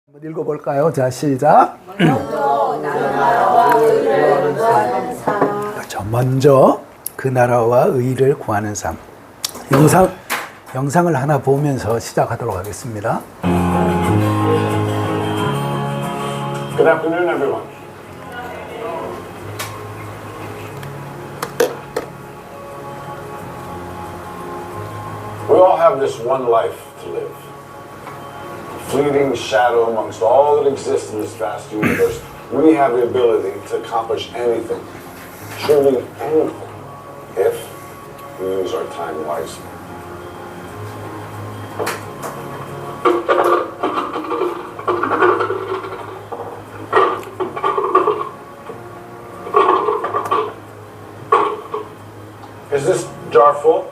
한번 읽어볼까요? 자, 시작. 그렇죠. 먼저 그 나라와 의를 구하는 삶. 영상을 하나 보면서 시작하도록 하겠습니다. Good afternoon, everyone. We all have this one life to live. A fleeting shadow amongst all that exists in this vast universe. We have the ability to accomplish anything, truly anything, if we use our time wisely. Is this jar full?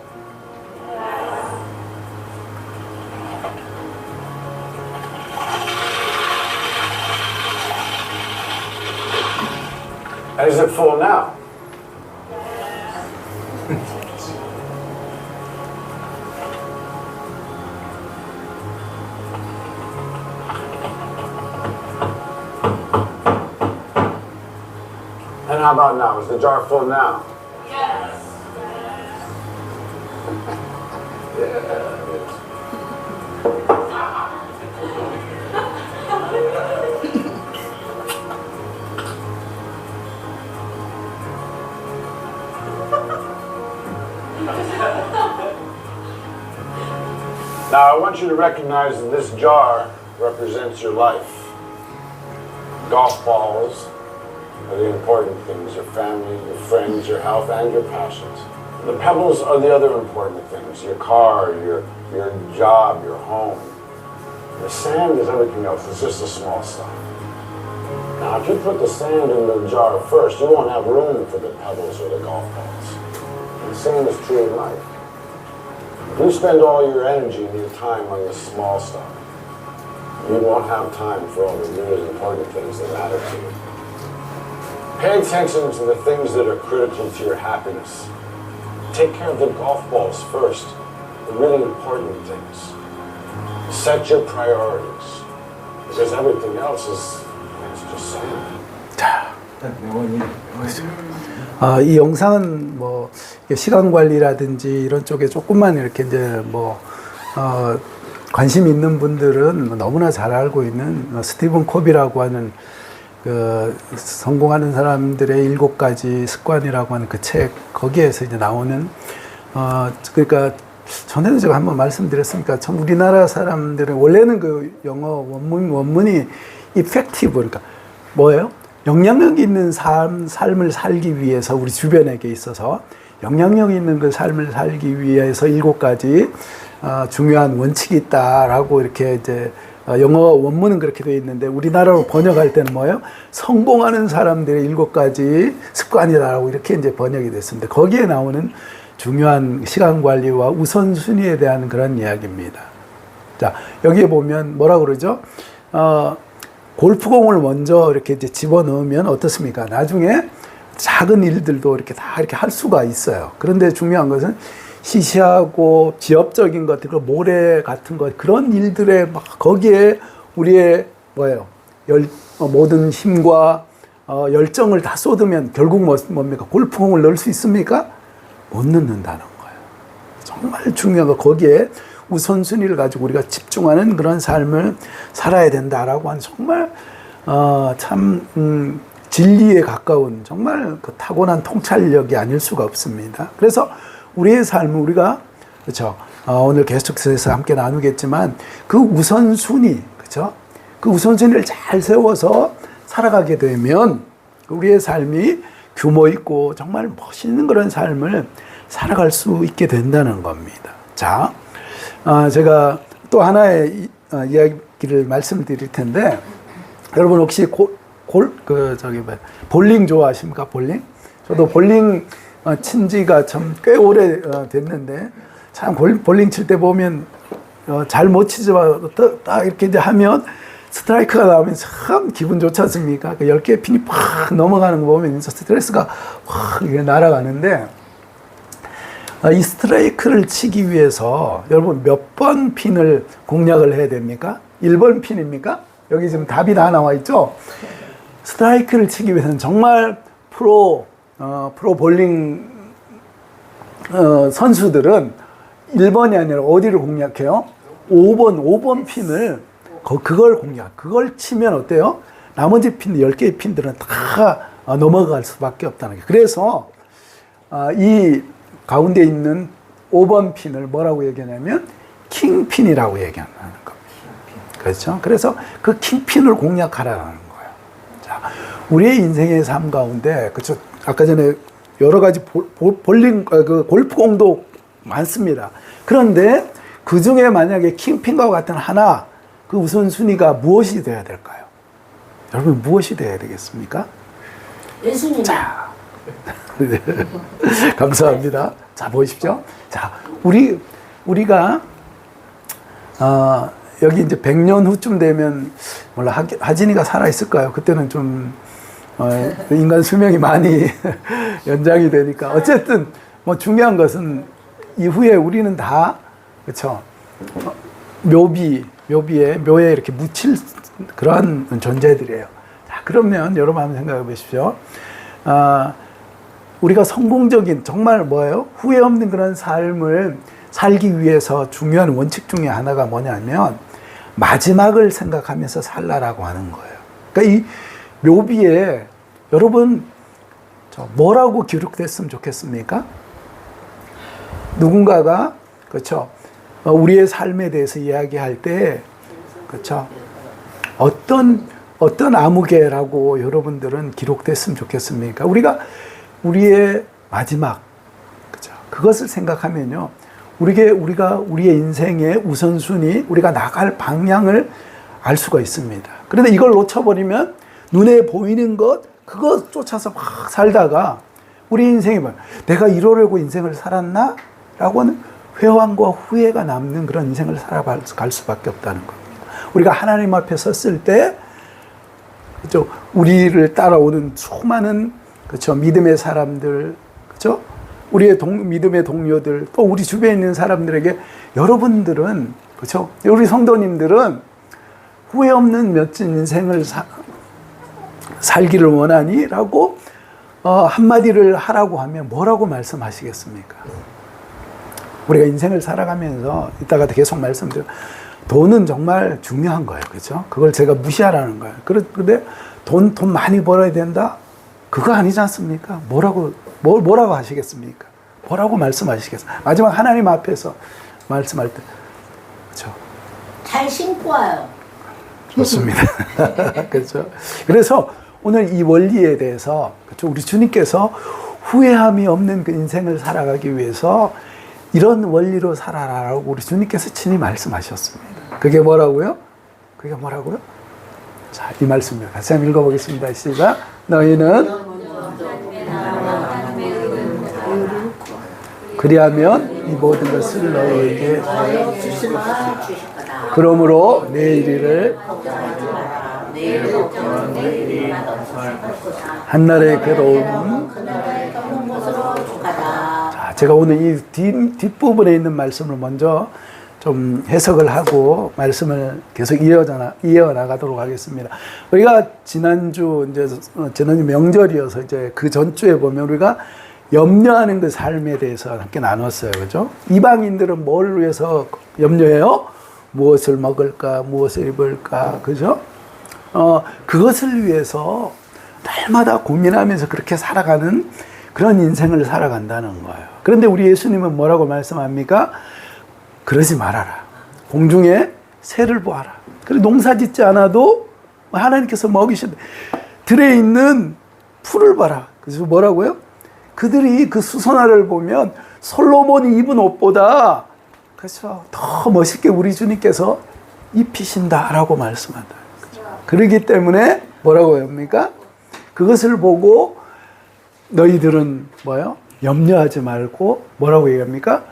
And is it full now? And how about now? Is the jar full now? Yes. Now I want you to recognize that this jar represents your life. Golf balls are the important things, your family, your friends, your health, and your passions. The pebbles are the other important things, your car, your job, your home. The sand is everything else, it's just the small stuff. Now if you put the sand in the jar first, you won't have room for the pebbles or the golf balls. And the same is true in life. If you spend all your energy and your time on the small stuff, you won't have time for all the really important things that matter to you. Pay attention to the things that are critical to your happiness. Take care of the golf balls first, the really important things. Set your priorities, because everything else is just sand. 자, 이 영상은 뭐 시간 관리라든지 이런 쪽에 조금만 이렇게 이제 관심 있는 분들은 너무나 잘 알고 있는 스티븐 코비라고 하는 그 성공하는 사람들의 7가지 습관이라고 하는 그 책, 거기에서 이제 나오는 그러니까 전에도 제가 한번 말씀드렸으니까 참 우리나라 사람들은 원래는 그 영어 원문이 effective, 그러니까 뭐예요? 영향력 있는 삶을 살기 위해서 우리 주변에게 있어서 영향력 있는 그 삶을 살기 위해서 7가지 중요한 원칙이 있다라고 이렇게 이제 영어 원문은 그렇게 되어 있는데 우리나라로 번역할 때는 뭐예요? 성공하는 사람들의 7가지 습관이다라고 이렇게 이제 번역이 됐습니다. 거기에 나오는 중요한 시간 관리와 우선순위에 대한 그런 이야기입니다. 자, 여기에 보면 뭐라 그러죠? 골프공을 먼저 이렇게 이제 집어넣으면 어떻습니까? 나중에 작은 일들도 이렇게 다 이렇게 할 수가 있어요. 그런데 중요한 것은 시시하고 지엽적인 것들, 그 모래 같은 것, 그런 일들에 막 거기에 우리의 모든 힘과 열정을 다 쏟으면 결국 뭡니까? 골프공을 넣을 수 있습니까? 못 넣는다는 거예요. 정말 중요한 거, 거기에 우선순위를 가지고 우리가 집중하는 그런 삶을 살아야 된다라고 하는 정말 진리에 가까운 정말 그 타고난 통찰력이 아닐 수가 없습니다. 그래서 우리의 삶을 우리가 그렇죠. 오늘 계속해서 함께 나누겠지만 그 우선순위, 그렇죠? 그 우선순위를 잘 세워서 살아가게 되면 우리의 삶이 규모 있고 정말 멋있는 그런 삶을 살아갈 수 있게 된다는 겁니다. 자, 제가 또 하나의 이야기를 말씀드릴 텐데, 여러분 혹시 볼링 좋아하십니까? 볼링? 저도 볼링 친 지가 참 꽤 오래 됐는데, 참 볼링 칠 때 보면 잘 못 치지만 딱 이렇게 이제 하면 스트라이크가 나오면 참 기분 좋지 않습니까? 그 10개의 핀이 팍 넘어가는 거 보면 스트레스가 확 날아가는데, 이 스트라이크를 치기 위해서 여러분 몇 번 핀을 공략을 해야 됩니까? 1번 핀입니까? 여기 지금 답이 다 나와 있죠. 스트라이크를 치기 위해서는 정말 프로 볼링 선수들은 1번이 아니라 어디를 공략해요? 5번 핀을 그걸 그걸 치면 어때요? 나머지 핀 10개의 핀들은 다 넘어갈 수밖에 없다는 게. 그래서 이 가운데 있는 5번 핀을 뭐라고 얘기하냐면 킹핀이라고 얘기하는 겁니다. 그렇죠? 그래서 그 킹핀을 공략하라는 거예요. 자, 우리의 인생의 삶 가운데, 그렇죠? 아까 전에 여러 가지 볼링, 그 골프공도 많습니다. 그런데 그 중에 만약에 킹핀과 같은 하나, 그 우선순위가 무엇이 돼야 될까요? 여러분, 무엇이 돼야 되겠습니까? 예수님. 자, 네. 감사합니다. 자, 보십시오. 자, 우리가, 여기 이제 100년 후쯤 되면, 몰라, 하진이가 살아있을까요? 그때는 좀, 인간 수명이 많이 연장이 되니까. 어쨌든, 뭐 중요한 것은 이후에 우리는 다, 그쵸. 묘에 이렇게 묻힐 그러한 존재들이에요. 자, 그러면 여러분 한번 생각해 보십시오. 우리가 성공적인, 정말 뭐예요? 후회 없는 그런 삶을 살기 위해서 중요한 원칙 중에 하나가 뭐냐면, 마지막을 생각하면서 살라라고 하는 거예요. 그러니까 이 묘비에 여러분 뭐라고 기록됐으면 좋겠습니까? 누군가가 그렇죠. 우리의 삶에 대해서 이야기할 때 그렇죠. 어떤 아무개라고 여러분들은 기록됐으면 좋겠습니까? 우리의 마지막 그렇죠. 그것을 생각하면요. 우리가 우리의 인생의 우선순위, 우리가 나갈 방향을 알 수가 있습니다. 그런데 이걸 놓쳐버리면 눈에 보이는 것, 그거 쫓아서 막 살다가 우리 인생이 뭐야? 내가 이러려고 인생을 살았나? 라고 하는 회환과 후회가 남는 그런 인생을 살아갈 수밖에 없다는 겁니다. 우리가 하나님 앞에 섰을 때, 그죠? 우리를 따라오는 수많은, 그죠? 믿음의 사람들, 그죠? 우리의 믿음의 동료들, 또 우리 주변에 있는 사람들에게 여러분들은, 그죠? 우리 성도님들은 후회 없는 멋진 인생을 살기를 원하니? 라고 한마디를 하라고 하면 뭐라고 말씀하시겠습니까? 우리가 인생을 살아가면서 이따가 계속 말씀드려요. 돈은 정말 중요한 거예요. 그렇죠? 그걸 제가 무시하라는 거예요. 그런데 돈 많이 벌어야 된다? 그거 아니지 않습니까? 뭐라고 하시겠습니까? 뭐라고 말씀하시겠습니까? 마지막 하나님 앞에서 말씀할 때. 그렇죠? 잘 신고 와요. 좋습니다. 그렇죠? 그래서 오늘 이 원리에 대해서 그렇죠? 우리 주님께서 후회함이 없는 그 인생을 살아가기 위해서 이런 원리로 살아라라고 우리 주님께서 친히 말씀하셨습니다. 그게 뭐라고요? 자, 이 말씀을 같이 한번 읽어보겠습니다. 시작. 너희는 그리하면 이 모든 것을 너희에게 그러므로 내일 일을 한날의 괴로움. 자, 제가 오늘 이 뒷부분에 있는 말씀을 먼저 좀 해석을 하고 말씀을 계속 이어나가도록 하겠습니다. 우리가 지난주 명절이어서 이제 그 전주에 보면 우리가 염려하는 그 삶에 대해서 함께 나눴어요. 그죠? 이방인들은 뭘 위해서 염려해요? 무엇을 먹을까? 무엇을 입을까? 그죠? 그것을 위해서 날마다 고민하면서 그렇게 살아가는 그런 인생을 살아간다는 거예요. 그런데 우리 예수님은 뭐라고 말씀합니까? 그러지 말아라. 공중에 새를 보아라. 그래 농사 짓지 않아도 하나님께서 먹이신다. 들에 있는 풀을 봐라. 그래서 뭐라고요? 그들이 그 수선화를 보면 솔로몬이 입은 옷보다 그렇죠. 더 멋있게 우리 주님께서 입히신다라고 말씀한다. 그렇기 때문에 뭐라고 합니까? 그것을 보고 너희들은 뭐요? 염려하지 말고 뭐라고 얘기합니까?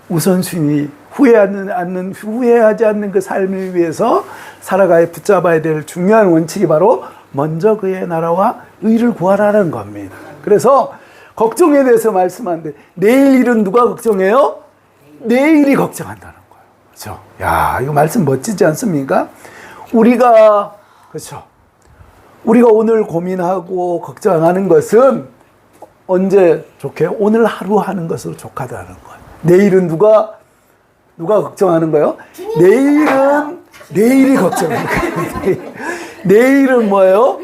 우선순위 후회하지 않는 그 삶을 위해서 살아가야 붙잡아야 될 중요한 원칙이 바로 먼저 그의 나라와 의를 구하라는 겁니다. 그래서 걱정에 대해서 말씀하는데 내일 일은 누가 걱정해요? 내일이 걱정한다는 거예요. 그렇죠? 야, 이거 말씀 멋지지 않습니까? 우리가 그렇죠. 우리가 오늘 고민하고 걱정하는 것은 언제 좋게요? 오늘 하루 하는 것으로 족하다는 거예요. 내일은 누가 걱정하는 거예요? 내일이 걱정하는 거예요. 내일은 뭐예요?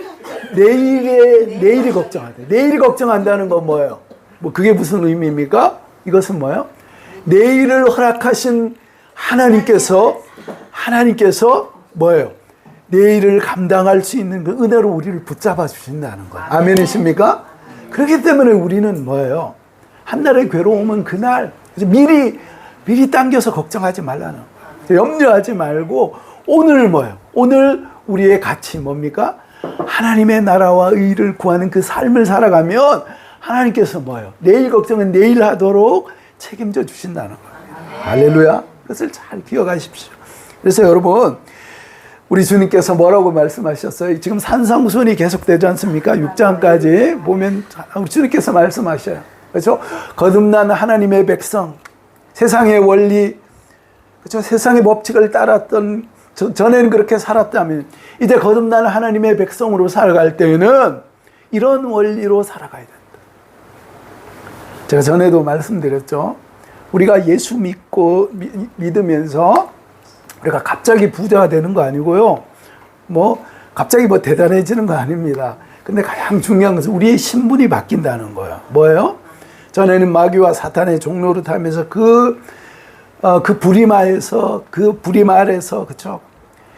내일이 걱정한다. 내일이 걱정한다는 건 뭐예요? 뭐 그게 무슨 의미입니까? 이것은 뭐예요? 내일을 허락하신 하나님께서 뭐예요? 내일을 감당할 수 있는 그 은혜로 우리를 붙잡아 주신다는 거예요. 아멘이십니까? 그렇기 때문에 우리는 뭐예요? 한날의 괴로움은 그날 미리 당겨서 걱정하지 말라는 거예요. 염려하지 말고 오늘 뭐예요? 오늘 우리의 가치 뭡니까? 하나님의 나라와 의를 구하는 그 삶을 살아가면 하나님께서 뭐예요? 내일 걱정은 내일 하도록 책임져 주신다는 거예요. 할렐루야. 그것을 잘 기억하십시오. 그래서 여러분, 우리 주님께서 뭐라고 말씀하셨어요? 지금 산상수훈이 계속되지 않습니까? 6장까지 보면 우리 주님께서 말씀하셔요. 그렇죠? 거듭난 하나님의 백성, 세상의 원리, 그렇죠? 세상의 법칙을 따랐던 전에는 그렇게 살았다면 이제 거듭난 하나님의 백성으로 살아갈 때에는 이런 원리로 살아가야 된다. 제가 전에도 말씀드렸죠. 우리가 예수 믿으면서 우리가 갑자기 부자가 되는 거 아니고요. 갑자기 대단해지는 거 아닙니다. 근데 가장 중요한 것은 우리의 신분이 바뀐다는 거예요. 뭐예요? 전에는 마귀와 사탄의 종로를 타면서 그 부림 아래서, 그쵸?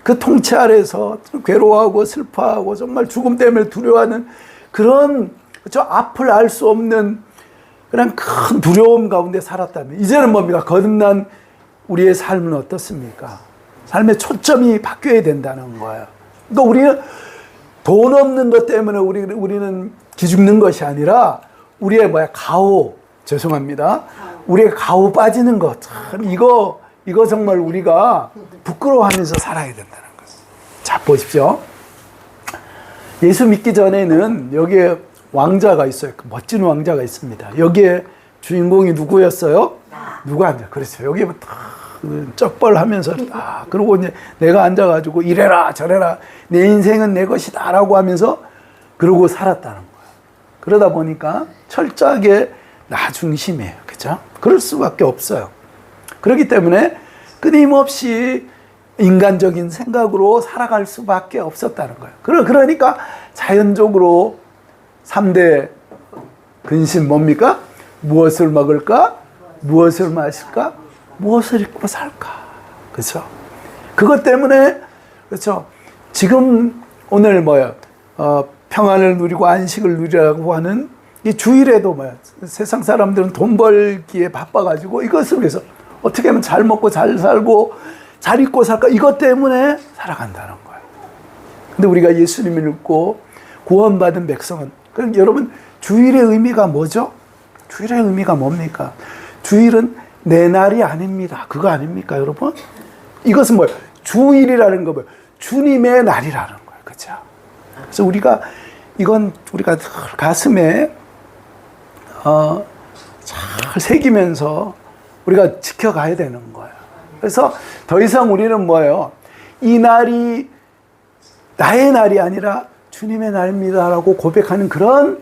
그 통치 아래서 괴로워하고 슬퍼하고 정말 죽음 때문에 두려워하는 그런, 그쵸? 앞을 알 수 없는 그런 큰 두려움 가운데 살았다면, 이제는 뭡니까? 거듭난 우리의 삶은 어떻습니까? 삶의 초점이 바뀌어야 된다는 거예요. 그러니까 우리는 돈 없는 것 때문에 우리는 기죽는 것이 아니라 우리의 죄송합니다. 우리의 가오 빠지는 것. 참, 이거 정말 우리가 부끄러워하면서 살아야 된다는 거죠. 자, 보십시오. 예수 믿기 전에는 여기에 왕자가 있어요. 멋진 왕자가 있습니다. 여기에 주인공이 누구였어요? 누가 앉아? 그렇죠. 여기에 쩍벌하면서 그러고 이제 내가 앉아가지고 이래라 저래라 내 인생은 내 것이다 라고 하면서 그러고 살았다는 거예요. 그러다 보니까 철저하게 나 중심이에요. 그죠? 그럴 수밖에 없어요. 그렇기 때문에 끊임없이 인간적인 생각으로 살아갈 수밖에 없었다는 거예요. 그러니까 자연적으로 3대 근심 뭡니까? 무엇을 먹을까? 무엇을 마실까? 무엇을 입고 살까? 그렇죠? 그것 때문에 그렇죠? 지금 오늘 평안을 누리고 안식을 누리라고 하는 이 주일에도 세상 사람들은 돈 벌기에 바빠가지고 이것을 위해서 어떻게 하면 잘 먹고 잘 살고 잘 입고 살까? 이것 때문에 살아간다는 거예요. 근데 우리가 예수님을 믿고 구원받은 백성은, 그럼 여러분 주일의 의미가 뭐죠? 주일의 의미가 뭡니까? 주일은 내 날이 아닙니다. 그거 아닙니까, 여러분? 이것은 뭐예요? 주일이라는 거 뭐예요? 주님의 날이라는 거예요. 그렇죠? 그래서 우리가 가슴에 잘 새기면서 우리가 지켜가야 되는 거예요. 그래서 더 이상 우리는 뭐예요? 이 날이 나의 날이 아니라 주님의 날입니다라고 고백하는 그런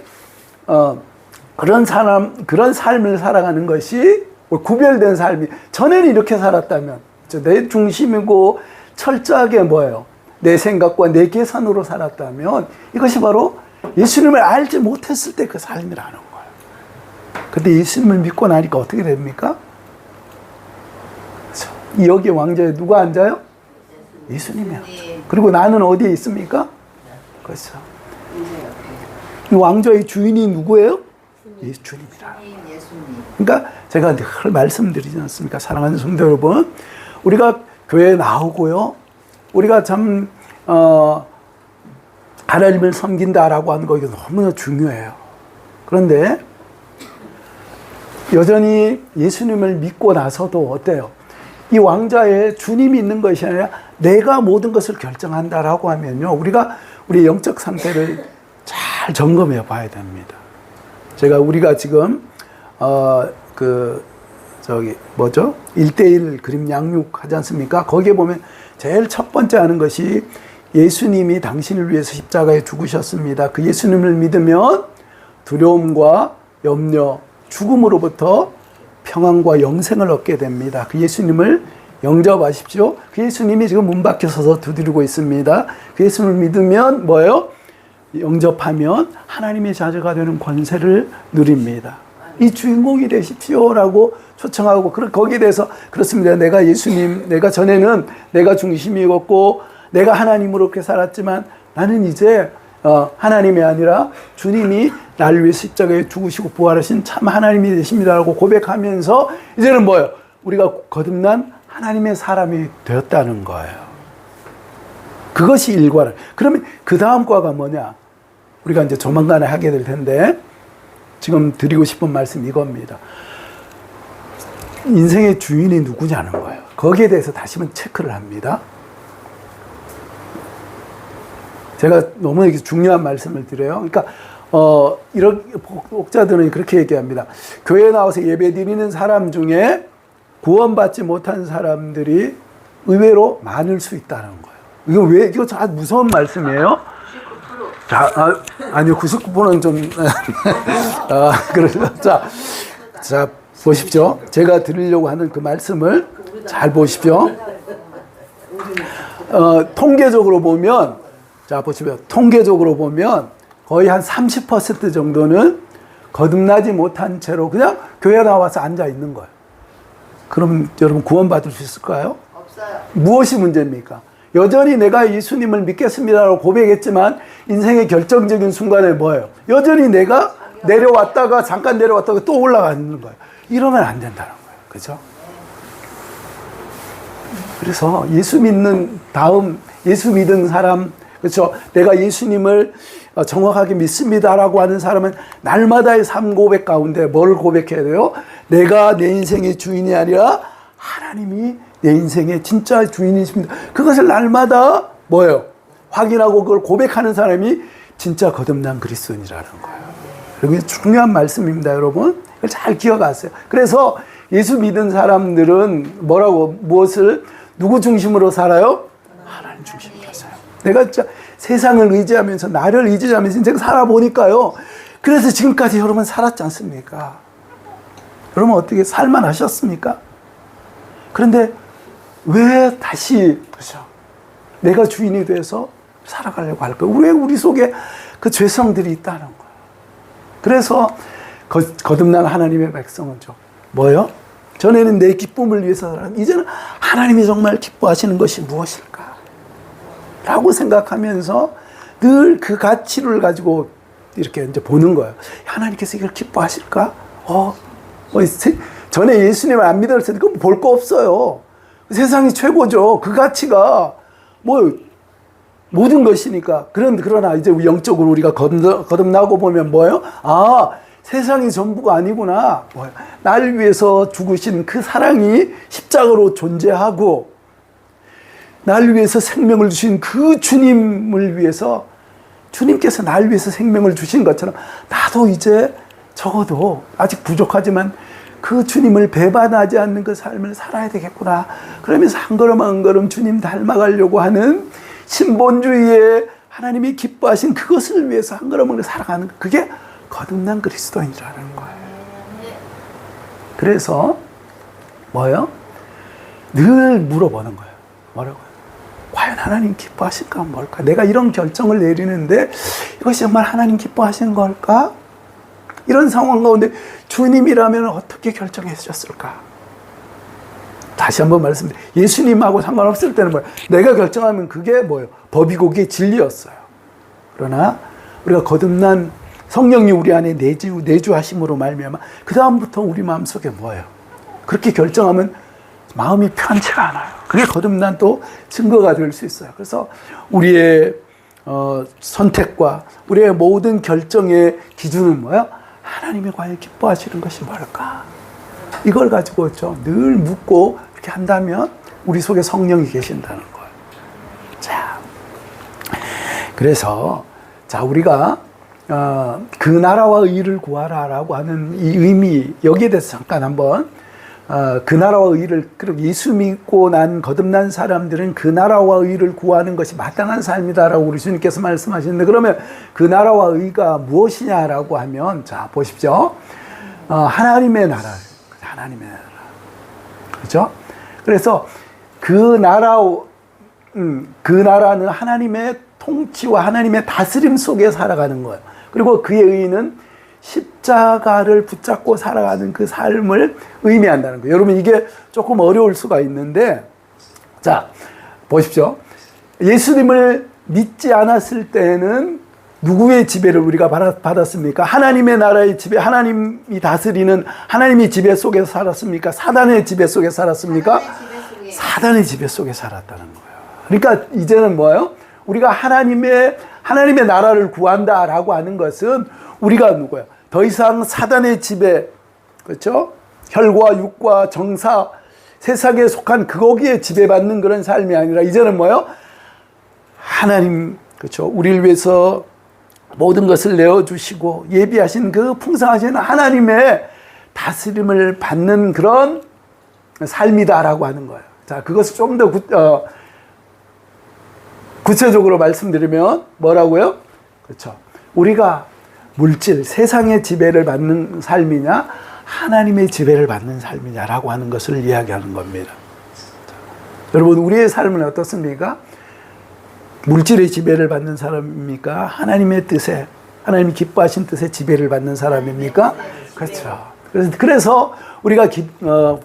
삶을 살아가는 것이 구별된 삶이, 전에는 이렇게 살았다면 내 중심이고 철저하게 내 생각과 내 계산으로 살았다면 이것이 바로 예수님을 알지 못했을 때 그 삶이라는 거예요. 근데 예수님을 믿고 나니까 어떻게 됩니까? 그렇죠? 여기 왕좌에 누가 앉아요? 예수님이 앉아요. 그리고 나는 어디에 있습니까? 그렇죠. 이 왕좌의 주인이 누구예요? 주님이라. 그러니까 제가 늘 말씀드리지 않습니까? 사랑하는 성도 여러분, 우리가 교회에 나오고요, 우리가 참 하나님을 섬긴다라고 하는 거 이게 너무나 중요해요. 그런데 여전히 예수님을 믿고 나서도 어때요? 이 왕좌에 주님이 있는 것이 아니라 내가 모든 것을 결정한다라고 하면요, 우리가 우리의 영적 상태를 잘 점검해 봐야 됩니다. 우리가 지금 저기 뭐죠? 1:1 그림 양육 하지 않습니까? 거기에 보면 제일 첫 번째 하는 것이 예수님이 당신을 위해서 십자가에 죽으셨습니다. 그 예수님을 믿으면 두려움과 염려, 죽음으로부터 평안과 영생을 얻게 됩니다. 그 예수님을 영접하십시오. 그 예수님이 지금 문 밖에 서서 두드리고 있습니다. 그 예수님을 믿으면 뭐예요? 영접하면 하나님의 자녀가 되는 권세를 누립니다. 이 주인공이 되십시오라고 초청하고, 거기에 대해서 그렇습니다. 내가 예수님, 내가 전에는 내가 중심이었고 내가 하나님으로 그렇게 살았지만 나는 이제 하나님이 아니라 주님이 나를 위해 십자가에 죽으시고 부활하신 참 하나님이 되십니다라고 고백하면서 이제는 뭐예요? 우리가 거듭난 하나님의 사람이 되었다는 거예요. 그것이 일과를. 그러면 그 다음 과가 뭐냐? 우리가 이제 조만간에 하게 될 텐데 지금 드리고 싶은 말씀 이겁니다. 인생의 주인이 누구냐는 거예요. 거기에 대해서 다시 한번 체크를 합니다. 제가 너무 중요한 말씀을 드려요. 그러니까 이런 목자들은 그렇게 얘기합니다. 교회에 나와서 예배 드리는 사람 중에 구원받지 못한 사람들이 의외로 많을 수 있다는 거예요. 이거 참 무서운 말씀이에요. 아니요, 99%는 좀, 그래서, 자, 보십시오. 제가 드리려고 하는 그 말씀을 잘 보십시오. 통계적으로 보면, 자, 보시면, 통계적으로 보면 거의 한 30% 정도는 거듭나지 못한 채로 그냥 교회 나와서 앉아 있는 거예요. 그럼 여러분 구원받을 수 있을까요? 없어요. 무엇이 문제입니까? 여전히 내가 예수님을 믿겠습니다라고 고백했지만 인생의 결정적인 순간에 뭐예요? 여전히 내가 내려왔다가 잠깐 내려왔다가 또 올라가는 거예요. 이러면 안 된다는 거예요. 그죠? 그래서 예수 믿는 다음 예수 믿은 사람, 그렇죠? 내가 예수님을 정확하게 믿습니다라고 하는 사람은 날마다의 삶 고백 가운데 뭘 고백해야 돼요? 내가 내 인생의 주인이 아니라 하나님이 내 인생의 진짜 주인이십니다. 그것을 날마다 뭐예요? 확인하고 그걸 고백하는 사람이 진짜 거듭난 그리스도인이라는 거예요. 여러분 중요한 말씀입니다, 여러분. 이걸 잘 기억하세요. 그래서 예수 믿은 사람들은 무엇을 누구 중심으로 살아요? 하나님 중심으로 살아요. 내가 진짜 세상을 의지하면서 나를 의지하면서 인생 살아보니까요. 그래서 지금까지 여러분 살았지 않습니까? 여러분 어떻게 살만하셨습니까? 그런데 왜 다시 그렇죠? 내가 주인이 돼서 살아가려고 할까요? 왜 우리 속에 그 죄성들이 있다는 거예요. 그래서 거듭난 하나님의 백성은죠. 뭐요? 전에는 내 기쁨을 위해서 살았는데 이제는 하나님이 정말 기뻐하시는 것이 무엇일까? 라고 생각하면서 늘 그 가치를 가지고 이렇게 이제 보는 거예요. 하나님께서 이걸 기뻐하실까? 전에 예수님을 안 믿었을 때 그건 볼 거 없어요. 세상이 최고죠. 그 가치가 모든 것이니까. 그러나 이제 영적으로 우리가 거듭나고 보면 뭐예요? 세상이 전부가 아니구나. 나를 위해서 죽으신 그 사랑이 십자가로 존재하고 나를 위해서 생명을 주신 그 주님을 위해서 주님께서 나를 위해서 생명을 주신 것처럼 나도 이제 적어도 아직 부족하지만 그 주님을 배반하지 않는 그 삶을 살아야 되겠구나. 그러면서 한 걸음 한 걸음 주님 닮아가려고 하는 신본주의에 하나님이 기뻐하신 그것을 위해서 한 걸음 한 걸음 살아가는 그게 거듭난 그리스도인이라는 거예요. 그래서 뭐예요? 늘 물어보는 거예요. 뭐라고요? 과연 하나님 기뻐하실까 뭘까? 내가 이런 결정을 내리는데 이것이 정말 하나님 기뻐하시는 걸까? 이런 상황 가운데 주님이라면 어떻게 결정해 주셨을까? 다시 한번 말씀드려요. 예수님하고 상관없을 때는 뭐예요? 내가 결정하면 그게 뭐예요? 법이고 그게 진리였어요. 그러나 우리가 거듭난 성령이 우리 안에 내주하심으로 말미암아 그 다음부터 우리 마음속에 뭐예요? 그렇게 결정하면 마음이 편치가 않아요. 그게 거듭난 또 증거가 될 수 있어요. 그래서 우리의 선택과 우리의 모든 결정의 기준은 뭐예요? 하나님이 과연 기뻐하시는 것이 뭘까? 이걸 가지고 늘 묻고 이렇게 한다면 우리 속에 성령이 계신다는 거예요. 자, 그래서 우리가 그 나라와 의를 구하라라고 하는 이 의미, 여기에 대해서 잠깐 한번 그 나라와 의를, 그리고 예수 믿고 난 거듭난 사람들은 그 나라와 의를 구하는 것이 마땅한 삶이다라고 우리 주님께서 말씀하시는데, 그러면 그 나라와 의가 무엇이냐라고 하면, 자, 보십시오. 하나님의 나라. 하나님의 나라. 그렇죠? 그래서 그 나라는 하나님의 통치와 하나님의 다스림 속에 살아가는 거예요. 그리고 그의 의는 십자가를 붙잡고 살아가는 그 삶을 의미한다는 거예요. 여러분, 이게 조금 어려울 수가 있는데, 자, 보십시오. 예수님을 믿지 않았을 때는 누구의 지배를 우리가 받았습니까? 하나님의 나라의 지배, 하나님이 다스리는 하나님의 지배 속에 살았습니까? 사단의 지배 속에 살았습니까? 사단의 지배 속에 살았다는 거예요. 그러니까 이제는 뭐예요? 우리가 하나님의 나라를 구한다라고 하는 것은 우리가 누구예요? 더 이상 사단의 지배, 그렇죠? 혈과 육과 정사, 세상에 속한 거기에 지배받는 그런 삶이 아니라 이제는 뭐예요? 하나님, 그렇죠? 우리를 위해서 모든 것을 내어주시고 예비하신 그 풍성하신 하나님의 다스림을 받는 그런 삶이다라고 하는 거예요. 자, 그것을 좀 더 구체적으로 말씀드리면 뭐라고요? 그렇죠? 우리가 물질, 세상의 지배를 받는 삶이냐, 하나님의 지배를 받는 삶이냐라고 하는 것을 이야기하는 겁니다. 자, 여러분, 우리의 삶은 어떻습니까? 물질의 지배를 받는 사람입니까? 하나님의 뜻에, 하나님이 기뻐하신 뜻에 지배를 받는 사람입니까? 그렇죠. 그래서 우리가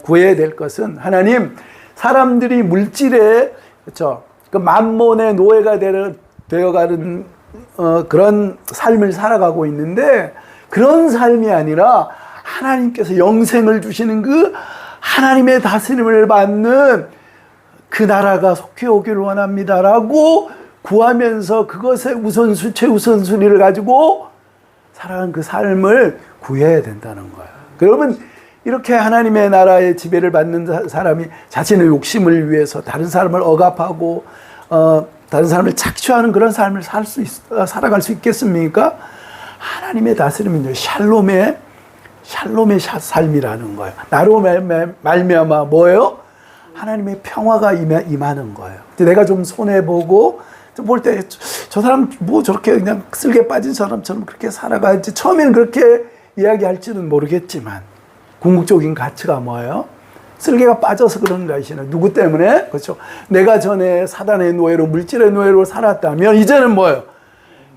구해야 될 것은, 하나님, 사람들이 물질에, 그렇죠, 그 만몬의 노예가 되어가는 그런 삶을 살아가고 있는데, 그런 삶이 아니라 하나님께서 영생을 주시는 그 하나님의 다스림을 받는 그 나라가 속히 오기를 원합니다라고 구하면서 그것의 최우선순위를 가지고 살아가는 그 삶을 구해야 된다는 거예요. 그러면 이렇게 하나님의 나라의 지배를 받는 사람이 자신의 욕심을 위해서 다른 사람을 억압하고 다른 사람을 착취하는 그런 삶을 살아갈 수 있겠습니까? 하나님의 다스림은요, 샬롬의 삶이라는 거예요. 나로 말미암아 뭐예요? 하나님의 평화가 임하는 거예요. 내가 좀 손해보고 볼 때 저 사람 뭐 저렇게 그냥 쓸개 빠진 사람처럼 그렇게 살아가지, 처음에는 그렇게 이야기할지는 모르겠지만 궁극적인 가치가 뭐예요? 쓸개가 빠져서 그런 것이나 누구 때문에? 그렇죠. 내가 전에 사단의 노예로, 물질의 노예로 살았다면 이제는 뭐예요?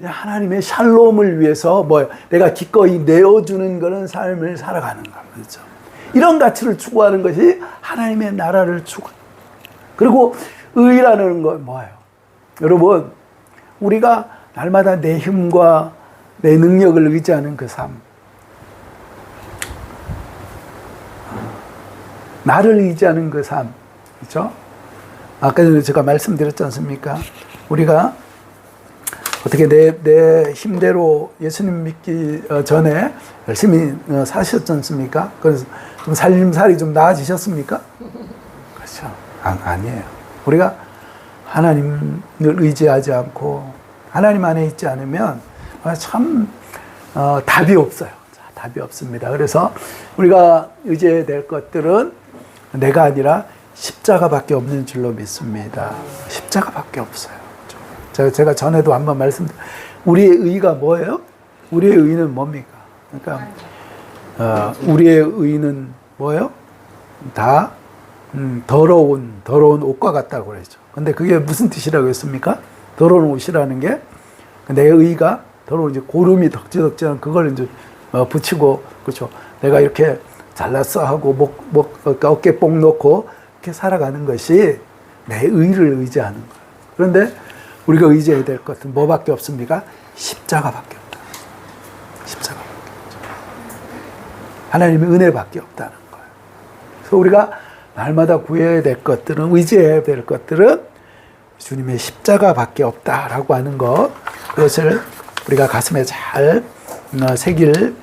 하나님의 샬롬을 위해서 뭐예요? 내가 기꺼이 내어주는 그런 삶을 살아가는 겁니다. 그렇죠. 이런 가치를 추구하는 것이 하나님의 나라를 추구하는. 그리고 의라는 건 뭐예요? 여러분, 우리가 날마다 내 힘과 내 능력을 의지하는 그 삶, 나를 의지하는 그 삶, 그렇죠? 아까 전에 제가 말씀드렸지 않습니까? 우리가 어떻게 내 힘대로 예수님 믿기 전에 열심히 사셨지 않습니까? 그래서 좀 살림살이 좀 나아지셨습니까? 그렇죠. 아니에요. 우리가 하나님을 의지하지 않고 하나님 안에 있지 않으면 참 답이 없어요. 답이 없습니다. 그래서 우리가 의지해야 될 것들은 내가 아니라 십자가밖에 없는 줄로 믿습니다. 십자가밖에 없어요. 제가 전에도 한번 말씀드렸어요. 우리의 의가 뭐예요? 우리의 의는 뭡니까? 그러니까 우리의 의는 뭐예요? 다 더러운 옷과 같다고 그랬죠. 근데 그게 무슨 뜻이라고 했습니까? 더러운 옷이라는 게 내 의가 더러운 이제 고름이 덕지덕지한 그걸 이제 붙이고, 그렇죠. 내가 이렇게 잘났어 하고 어깨 뽕 놓고 이렇게 살아가는 것이 내 의를 의지하는 거예요. 그런데 우리가 의지해야 될 것은 뭐밖에 없습니까? 십자가밖에 없다. 십자가밖에 없죠. 하나님의 은혜밖에 없다는 거예요. 그래서 우리가 날마다 구해야 될 것들은, 의지해야 될 것들은 주님의 십자가밖에 없다라고 하는 것, 그것을 우리가 가슴에 잘 새길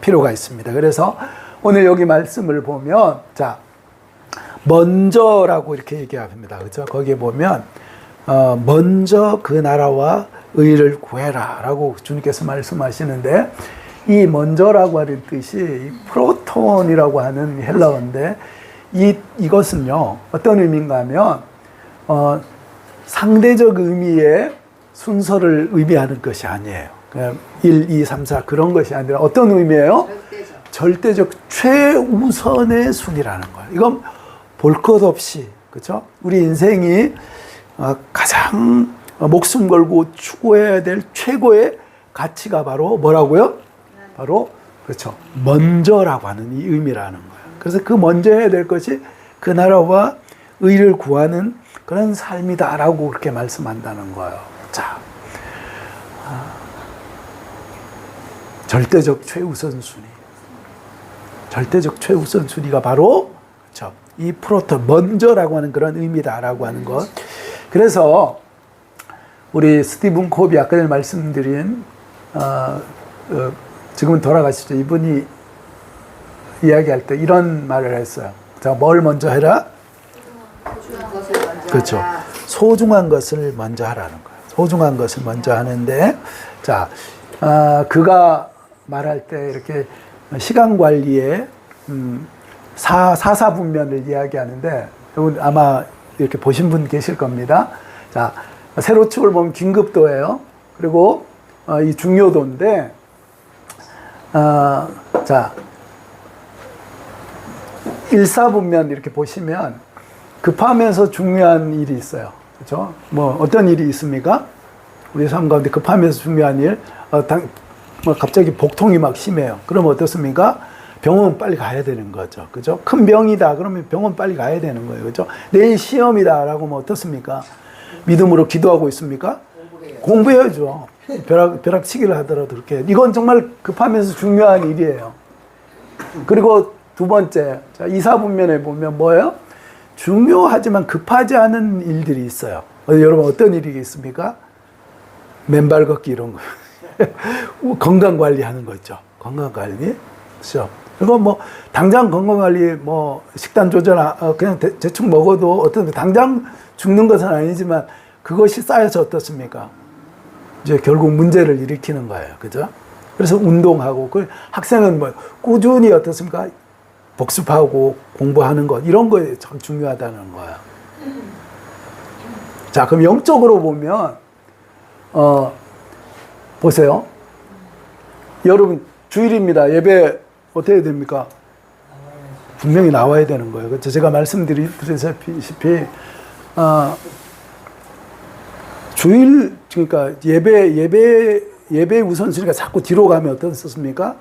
필요가 있습니다. 그래서 오늘 여기 말씀을 보면, 자, 먼저라고 이렇게 얘기합니다. 그렇죠? 거기에 보면 먼저 그 나라와 의를 구해라 라고 주님께서 말씀하시는데, 이 먼저라고 하는 뜻이 프로톤이라고 하는 헬라어인데, 이것은요, 어떤 의미인가 하면, 상대적 의미의 순서를 의미하는 것이 아니에요. 그냥 1, 2, 3, 4 그런 것이 아니라 어떤 의미예요? 절대적 최우선의 순위라는 거예요. 이건 볼 것 없이, 그렇죠? 우리 인생이 가장 목숨 걸고 추구해야 될 최고의 가치가 바로 뭐라고요? 바로 그렇죠. 먼저라고 하는 이 의미라는 거예요. 그래서 그 먼저 해야 될 것이 그 나라와 의를 구하는 그런 삶이다라고 그렇게 말씀한다는 거예요. 자, 절대적 최우선순위. 절대적 최우선순위가 바로 그렇죠. 이 프로토 먼저라고 하는 그런 의미다라고 하는 것. 그래서 우리 스티븐 코비 아까 전에 말씀드린 지금은 돌아가시죠. 이분이 이야기할 때 이런 말을 했어요. 자, 뭘 먼저 해라? 그렇죠. 소중한 것을 먼저 하라는 거예요. 소중한 것을 먼저 하는데, 자, 그가 말할 때 이렇게 시간 관리에 사사분면을 이야기하는데, 여러분 아마 이렇게 보신 분 계실 겁니다. 자, 세로축을 보면 긴급도예요. 그리고 이 중요도인데, 자, 일사분면 이렇게 보시면 급하면서 중요한 일이 있어요. 그렇죠? 뭐 어떤 일이 있습니까? 우리 삶 가운데 급하면서 중요한 일, 뭐 갑자기 복통이 막 심해요. 그러면 어떻습니까? 병원 빨리 가야 되는 거죠. 그죠? 큰 병이다. 그러면 병원 빨리 가야 되는 거예요. 그죠? 내일 시험이다라고 하면 어떻습니까? 믿음으로 기도하고 있습니까? 공부해야죠. 벼락치기를 하더라도 그렇게. 이건 정말 급하면서 중요한 일이에요. 그리고 두 번째, 자, 이사분면에 보면 뭐예요? 중요하지만 급하지 않은 일들이 있어요. 여러분 어떤 일이 있습니까? 맨발 걷기 이런 거. 건강 관리하는 거 있죠. 건강 관리. 그렇죠. 그리고 뭐 당장 건강 관리 뭐 식단 조절 그냥 대충 먹어도 어떤 당장 죽는 것은 아니지만 그것이 쌓여서 어떻습니까? 이제 결국 문제를 일으키는 거예요. 그죠? 그래서 운동하고 그 학생은 뭐 꾸준히 어떻습니까? 복습하고 공부하는 것 이런 거에 참 중요하다는 거예요. 자, 그럼 영적으로 보면 보세요. 여러분 주일입니다. 예배 어떻게 해야 됩니까? 분명히 나와야 되는 거예요. 그렇죠? 제가 말씀드리다시피 주일 그러니까 예배 우선순위가 자꾸 뒤로 가면 어떻습니까?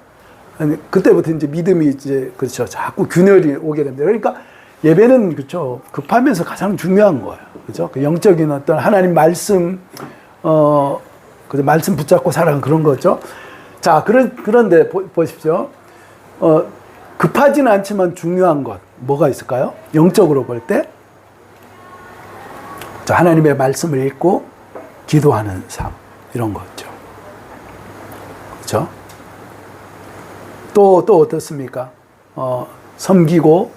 아니, 그때부터 이제 믿음이 이제 그렇죠. 자꾸 균열이 오게 됩니다. 그러니까 예배는 그렇죠. 급하면서 가장 중요한 거예요. 그렇죠? 그 영적인 어떤 하나님 말씀 그 말씀 붙잡고 살아가는 그런 거죠. 자, 그런데 보십시오. 급하지는 않지만 중요한 것 뭐가 있을까요? 영적으로 볼 때, 자, 하나님의 말씀을 읽고 기도하는 삶 이런 거죠. 그렇죠? 또 어떻습니까? 섬기고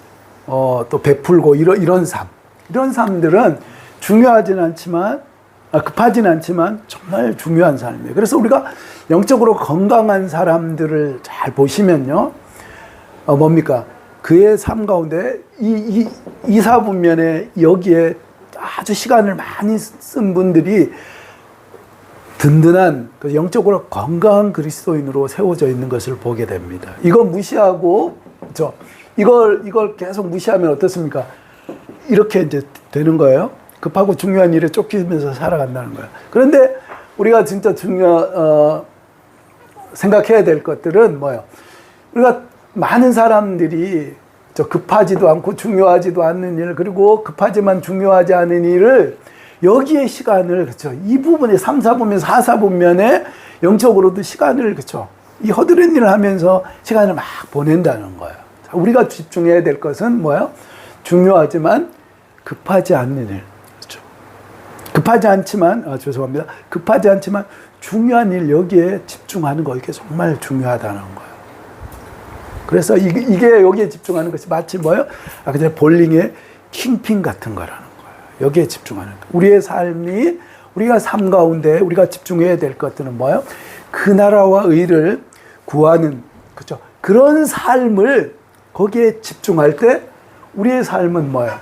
또 베풀고 이런 삶. 이런 삶들은 중요하지는 않지만 급하지는 않지만 정말 중요한 삶이에요. 그래서 우리가 영적으로 건강한 사람들을 잘 보시면요. 뭡니까? 그의 삶 가운데 이사분면에 여기에 아주 시간을 많이 쓴 분들이 든든한 영적으로 건강한 그리스도인으로 세워져 있는 것을 보게 됩니다. 이거 무시하고 그렇죠? 이걸 계속 무시하면 어떻습니까? 이렇게 이제 되는 거예요. 급하고 중요한 일에 쫓기면서 살아간다는 거예요. 그런데 우리가 진짜 생각해야 될 것들은 뭐예요? 우리가 많은 사람들이 급하지도 않고 중요하지도 않는 일, 그리고 급하지만 중요하지 않은 일을 여기에 시간을, 그렇죠. 이 부분에 3, 4분면, 4, 4분면에 영적으로도 시간을, 그렇죠. 이 허드렛 일을 하면서 시간을 막 보낸다는 거예요. 우리가 집중해야 될 것은 뭐예요? 중요하지만 급하지 않는 일. 그렇죠. 급하지 않지만, 죄송합니다. 급하지 않지만 중요한 일 여기에 집중하는 거, 이게 정말 중요하다는 거예요. 그래서 이게 여기에 집중하는 것이 마치 뭐예요? 아까 전에 볼링의 킹핀 같은 거라는 거예요. 여기에 집중하는 거. 우리의 삶이, 우리가 삶 가운데 우리가 집중해야 될 것들은 뭐예요? 그 나라와 의를 구하는, 그렇죠? 그런 삶을 거기에 집중할 때 우리의 삶은 뭐예요?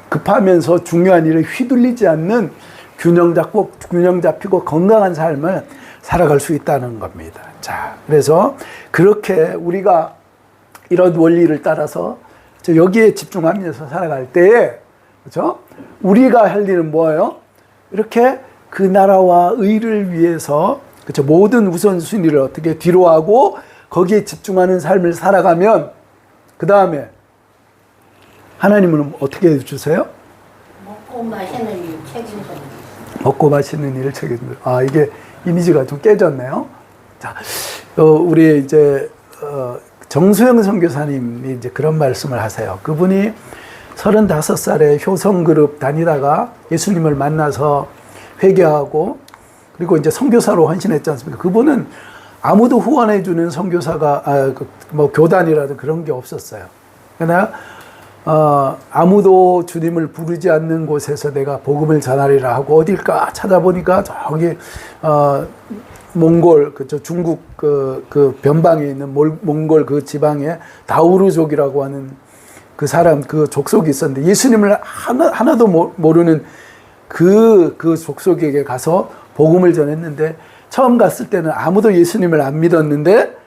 급하면서 중요한 일에 휘둘리지 않는 균형 잡히고 건강한 삶을 살아갈 수 있다는 겁니다. 자, 그래서 그렇게 우리가 이런 원리를 따라서 여기에 집중하면서 살아갈 때에, 그렇죠? 우리가 할 일은 뭐예요? 이렇게 그 나라와 의를 위해서, 그렇죠? 모든 우선순위를 어떻게 뒤로 하고 거기에 집중하는 삶을 살아가면, 그 다음에 하나님은 어떻게 해주세요? 먹고 마시는 일 책임져. 먹고 마시는 일을 책임져. 아, 이게 이미지가 좀 깨졌네요. 자, 우리 이제 정수영 선교사님이 이제 그런 말씀을 하세요. 그분이 35살에 효성그룹 다니다가 예수님을 만나서 회개하고, 그리고 이제 선교사로 헌신했지 않습니까? 그분은 아무도 후원해주는 선교사가, 뭐 교단이라든 그런 게 없었어요. 그러나 아무도 주님을 부르지 않는 곳에서 내가 복음을 전하리라 하고 어딜까 찾아보니까 저기 몽골, 그저 중국 그 변방에 있는 몽골 그 지방에 다우르족이라고 하는 그 사람, 그 족속이 있었는데, 예수님을 하나도 모르는 그 족속에게 가서 복음을 전했는데, 처음 갔을 때는 아무도 예수님을 안 믿었는데,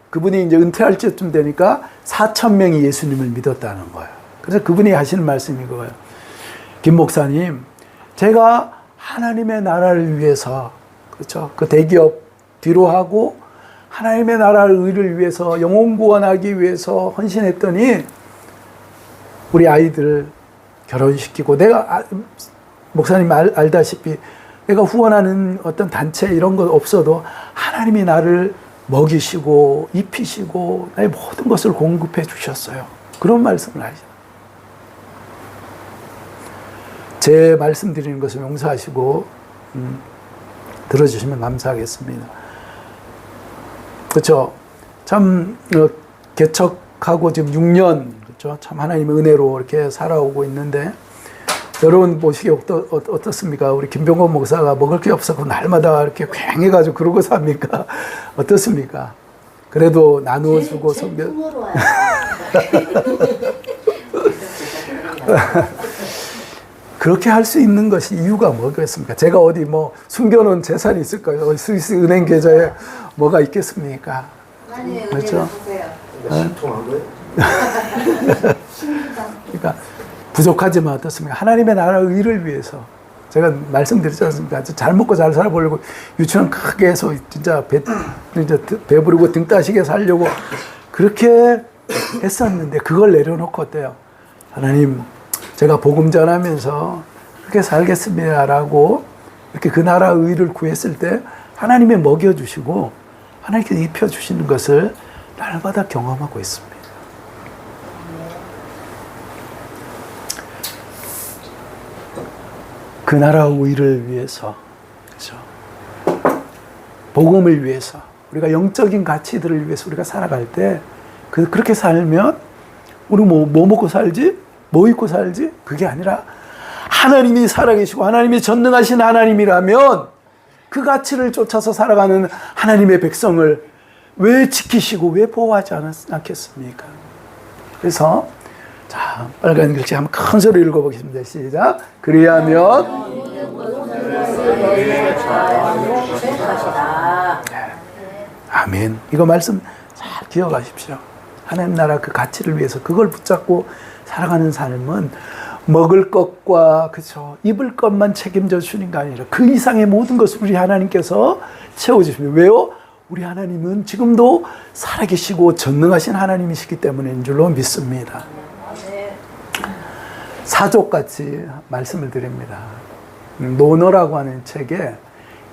그분이 이제 은퇴할 때쯤 되니까 4,000명이 예수님을 믿었다는 거예요. 그래서 그분이 하시는 말씀이 그거예요. 김 목사님, 제가 하나님의 나라를 위해서, 그렇죠? 그 대기업 뒤로 하고 하나님의 나라의 의를 위해서, 영혼 구원하기 위해서 헌신했더니 우리 아이들 결혼시키고, 내가 목사님 알다시피 내가 후원하는 어떤 단체 이런 거 없어도 하나님이 나를 먹이시고 입히시고 나의 모든 것을 공급해 주셨어요. 그런 말씀을 하시죠. 제 말씀드리는 것을 용서하시고 들어주시면 감사하겠습니다. 그렇죠? 참 개척하고 지금 6년, 그렇죠? 참 하나님의 은혜로 이렇게 살아오고 있는데, 여러분 보시기에 어떻습니까? 우리 김병건 목사가 먹을 게 없어서 날마다 이렇게 괭해가지고 그러고 삽니까? 어떻습니까? 그래도 나누어 주고 제일 품으로 와요. 그렇게 할 수 있는 것이 이유가 뭐겠습니까? 제가 어디 뭐 숨겨놓은 재산이 있을까요? 스위스 은행 계좌에 뭐가 있겠습니까? 하나님의 그렇죠? 은혜를 보세요. 신통한 거예요? 그러니까 부족하지만 어떻습니까? 하나님의 나라의 의를 위해서, 제가 말씀드렸지 않습니까? 잘 먹고 잘 살아보려고 유치원 크게 해서 진짜 배부르고 등 따시게 살려고 그렇게 했었는데, 그걸 내려놓고 어때요? 하나님, 제가 복음 전하면서 그렇게 살겠습니다라고 이렇게 그 나라의 의를 구했을 때 하나님이 먹여주시고 하나님께서 입혀주시는 것을 날마다 경험하고 있습니다. 그 나라의 의를 위해서, 그렇죠? 복음을 위해서, 우리가 영적인 가치들을 위해서 우리가 살아갈 때, 그렇게 살면 우리 뭐 먹고 살지? 뭐 입고 살지? 그게 아니라 하나님이 살아계시고 하나님이 전능하신 하나님이라면 그 가치를 쫓아서 살아가는 하나님의 백성을 왜 지키시고 왜 보호하지 않겠습니까? 그래서 자, 빨간 글씨 한번 큰 소리로 읽어보겠습니다. 시작. 그리하면 아멘. 이거 말씀 잘 기억하십시오. 하나님 나라 그 가치를 위해서 그걸 붙잡고 살아가는 삶은 먹을 것과, 그렇죠, 입을 것만 책임져 주시는 게 아니라 그 이상의 모든 것을 우리 하나님께서 채워주십니다. 왜요? 우리 하나님은 지금도 살아계시고 전능하신 하나님이시기 때문인 줄로 믿습니다. 사족같이 말씀을 드립니다. 노너라고 하는 책에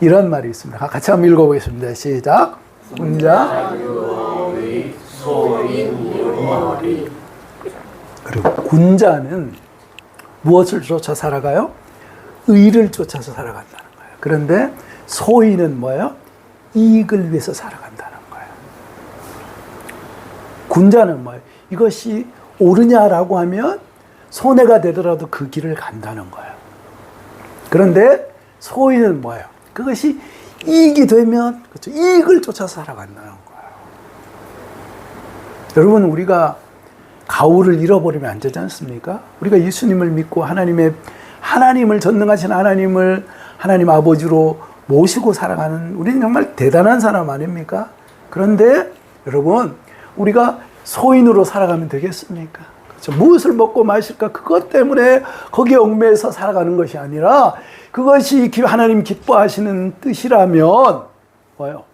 이런 말이 있습니다. 같이 한번 읽어보겠습니다. 시작. 군자 그리고 군자는 무엇을 쫓아 살아가요? 의를 쫓아서 살아간다는 거예요. 그런데 소인은 뭐예요? 이익을 위해서 살아간다는 거예요. 군자는 뭐예요? 이것이 옳으냐라고 하면 손해가 되더라도 그 길을 간다는 거예요. 그런데 소인은 뭐예요? 그것이 이익이 되면, 그렇죠, 이익을 쫓아서 살아간다는 거예요. 여러분, 우리가 가오를 잃어버리면 안 되지 않습니까? 우리가 예수님을 믿고 하나님을 전능하신 하나님 아버지로 모시고 살아가는 우리는 정말 대단한 사람 아닙니까? 그런데 여러분, 우리가 소인으로 살아가면 되겠습니까? 그렇죠? 무엇을 먹고 마실까? 그것 때문에 거기에 얽매여서 살아가는 것이 아니라 그것이 하나님 기뻐하시는 뜻이라면 뭐예요?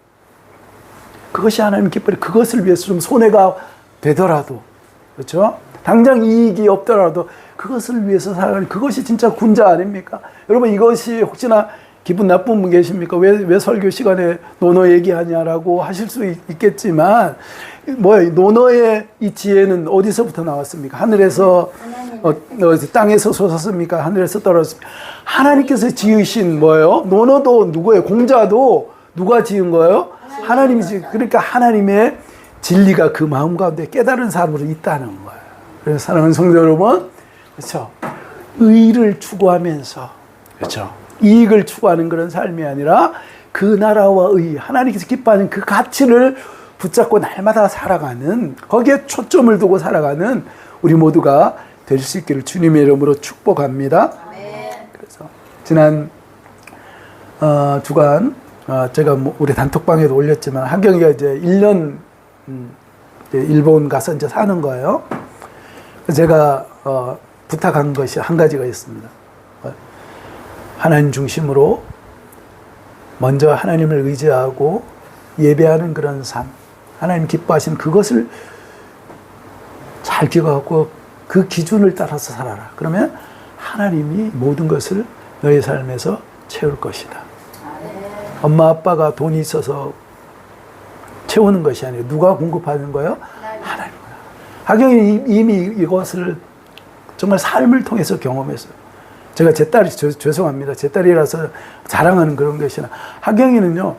그것이 하나님 기뻐해. 그것을 위해서 좀 손해가 되더라도, 그렇죠? 당장 이익이 없더라도 그것을 위해서 살아가는, 그것이 진짜 군자 아닙니까? 여러분, 이것이 혹시나 기분 나쁜 분 계십니까? 왜 설교 시간에 논어 얘기하냐라고 하실 수 있겠지만, 논어의 이 지혜는 어디서부터 나왔습니까? 하늘에서, 땅에서 솟았습니까? 하늘에서 떨어졌습니까? 하나님께서 지으신 논어도 누구예요? 공자도 누가 지은 거예요? 하나님이 지은. 그러니까 하나님의 진리가 그 마음 가운데 깨달은 사람으로 있다는 거예요. 그래서 사랑하는 성도 여러분, 그렇죠? 의를 추구하면서, 그렇죠? 이익을 추구하는 그런 삶이 아니라 그 나라와 의, 하나님께서 기뻐하는 그 가치를 붙잡고 날마다 살아가는, 거기에 초점을 두고 살아가는 우리 모두가 될 수 있기를 주님의 이름으로 축복합니다. 그래서 지난 주간 제가 우리 단톡방에도 올렸지만, 하경이가 이제 1년 일본 가서 이제 사는 거예요. 제가 부탁한 것이 한 가지가 있습니다. 하나님 중심으로 먼저 하나님을 의지하고 예배하는 그런 삶, 하나님 기뻐하시는 그것을 잘 기억하고 그 기준을 따라서 살아라. 그러면 하나님이 모든 것을 너의 삶에서 채울 것이다. 엄마 아빠가 돈이 있어서 채우는 것이 아니에요. 누가 공급하는 거예요? 하나님. 하경이 이미 이것을 정말 삶을 통해서 경험했어요. 제가 제 딸이, 죄송합니다. 제 딸이라서 자랑하는 그런 것이나, 하경이는요,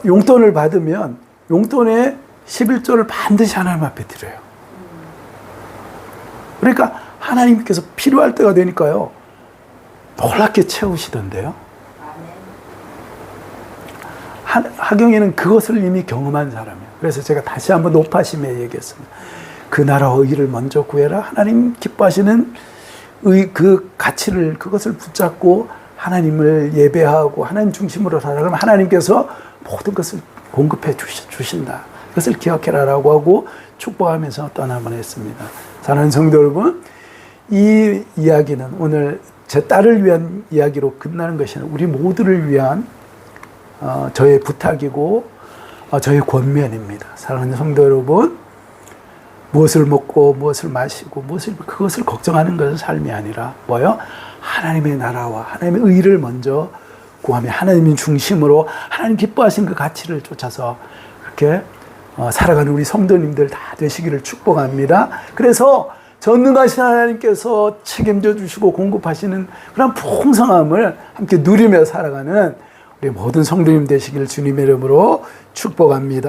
용돈을 받으면 용돈의 11조를 반드시 하나님 앞에 드려요. 그러니까 하나님께서 필요할 때가 되니까요, 놀랍게 채우시던데요. 하경이는 그것을 이미 경험한 사람이에요. 그래서 제가 다시 한번 높아심에 얘기했습니다. 그 나라와 의를 먼저 구해라. 하나님 기뻐하시는 그 가치를, 그것을 붙잡고 하나님을 예배하고 하나님 중심으로 살아가면 하나님께서 모든 것을 공급해 주신다. 그것을 기억해라라고 하고 축복하면서 떠나만 했습니다. 사랑하는 성도 여러분, 이 이야기는 오늘 제 딸을 위한 이야기로 끝나는 것이 아니라 우리 모두를 위한 저의 부탁이고 저의 권면입니다. 사랑하는 성도 여러분, 무엇을 먹고 무엇을 마시고 그것을 걱정하는 것은 삶이 아니라 하나님의 나라와 하나님의 의를 먼저 구하며 하나님의 중심으로 하나님 기뻐하신 그 가치를 쫓아서 그렇게 살아가는 우리 성도님들 다 되시기를 축복합니다. 그래서 전능하신 하나님께서 책임져 주시고 공급하시는 그런 풍성함을 함께 누리며 살아가는 우리 모든 성도님 되시기를 주님의 이름으로 축복합니다.